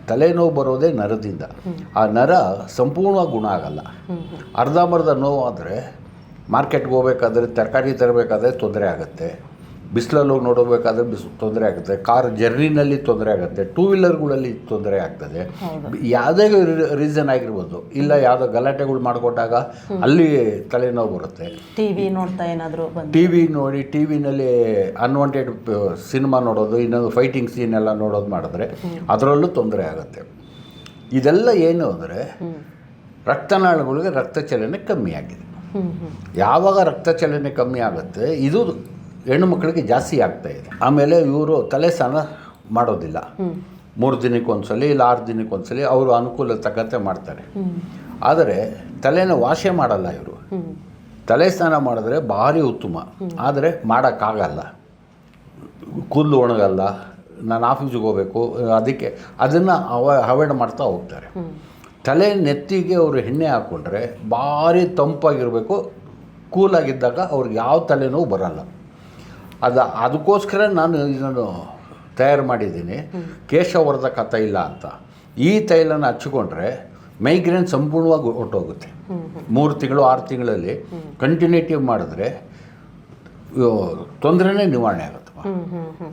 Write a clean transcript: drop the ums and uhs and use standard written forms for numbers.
ತಲೆನೋವು ಬರೋದೇ ನರದಿಂದ. ಆ ನರ ಸಂಪೂರ್ಣವಾಗಿ ಗುಣ ಆಗಲ್ಲ. ಅರ್ಧಂಬರ್ಧ ನೋವು ಆದರೆ ಮಾರ್ಕೆಟ್ಗೆ ಹೋಗ್ಬೇಕಾದ್ರೆ, ತರಕಾರಿ ತರಬೇಕಾದ್ರೆ ತೊಂದರೆ ಆಗುತ್ತೆ, ಬಿಸಿಲಲ್ಲಿ ಹೋಗಿ ನೋಡಬೇಕಾದ್ರೆ ತೊಂದರೆ ಆಗುತ್ತೆ, ಕಾರ್ ಜರ್ನಿನಲ್ಲಿ ತೊಂದರೆ ಆಗುತ್ತೆ, ಟೂ ವೀಲರ್ಗಳಲ್ಲಿ ತೊಂದರೆ ಆಗ್ತದೆ. ಯಾವುದೇ ರೀಸನ್ ಆಗಿರ್ಬೋದು, ಇಲ್ಲ ಯಾವುದೋ ಗಲಾಟೆಗಳು ಮಾಡಿಕೊಟ್ಟಾಗ ಅಲ್ಲಿ ತಲೆನೋವು ಬರುತ್ತೆ. ಟಿ ವಿ ನೋಡ್ತಾ ಏನಾದರೂ ಟಿ ವಿ ನೋಡಿ, ಟಿ ವಿನಲ್ಲಿ ಅನ್ವಾಂಟೆಡ್ ಸಿನಿಮಾ ನೋಡೋದು, ಇನ್ನೊಂದು ಫೈಟಿಂಗ್ ಸೀನ್ ಎಲ್ಲ ನೋಡೋದು ಮಾಡಿದ್ರೆ ಅದರಲ್ಲೂ ತೊಂದರೆ ಆಗುತ್ತೆ. ಇದೆಲ್ಲ ಏನು ಅಂದರೆ ರಕ್ತನಾಳಗಳಿಗೆ ರಕ್ತ ಚಲನೆ ಕಮ್ಮಿ ಆಗಿದೆ. ಯಾವಾಗ ರಕ್ತ ಚಲನೆ ಕಮ್ಮಿ ಆಗುತ್ತೆ, ಇದು ಹೆಣ್ಣು ಮಕ್ಕಳಿಗೆ ಜಾಸ್ತಿ ಆಗ್ತಾಯಿದೆ. ಆಮೇಲೆ ಇವರು ತಲೆ ಸ್ನಾನ ಮಾಡೋದಿಲ್ಲ. 3 ದಿನಕ್ಕೊಂದ್ಸಲಿ ಇಲ್ಲ 6 ದಿನಕ್ಕೊಂದ್ಸಲಿ ಅವರು ಅನುಕೂಲ ತಕ್ಕಂತೆ ಮಾಡ್ತಾರೆ. ಆದರೆ ತಲೆನ ವಾಶೆ ಮಾಡಲ್ಲ ಇವರು. ತಲೆ ಸ್ನಾನ ಮಾಡಿದ್ರೆ ಭಾರಿ ಉತ್ತಮ, ಆದರೆ ಮಾಡೋಕ್ಕಾಗಲ್ಲ. ಕೂದಲು ಒಣಗಲ್ಲ, ನಾನು ಆಫೀಸಿಗೆ ಹೋಗಬೇಕು, ಅದಕ್ಕೆ ಅದನ್ನು ಅವಾಯ್ಡ್ ಮಾಡ್ತಾ ಹೋಗ್ತಾರೆ. ತಲೆ ನೆತ್ತಿಗೆ ಅವರು ಎಣ್ಣೆ ಹಾಕ್ಕೊಂಡ್ರೆ ಭಾರಿ ತಂಪಾಗಿರಬೇಕು, ಕೂಲಾಗಿದ್ದಾಗ ಅವ್ರಿಗೆ ಯಾವ ತಲೆನೋವು ಬರಲ್ಲ. ಅದಕ್ಕೋಸ್ಕರ ನಾನು ಇದನ್ನು ತಯಾರು ಮಾಡಿದ್ದೀನಿ, ಕೇಶವರ್ಧಕ ತೈಲ ಅಂತ. ಈ ತೈಲನ ಹಚ್ಚಿಕೊಂಡ್ರೆ ಮೈಗ್ರೇನ್ ಸಂಪೂರ್ಣವಾಗಿ ಹೊರಟೋಗುತ್ತೆ. 3 ತಿಂಗಳು 6 ತಿಂಗಳಲ್ಲಿ ಕಂಟಿನ್ಯೂಟಿವ್ ಮಾಡಿದ್ರೆ ತೊಂದರೆನೇ ನಿವಾರಣೆ ಆಗುತ್ತೆ.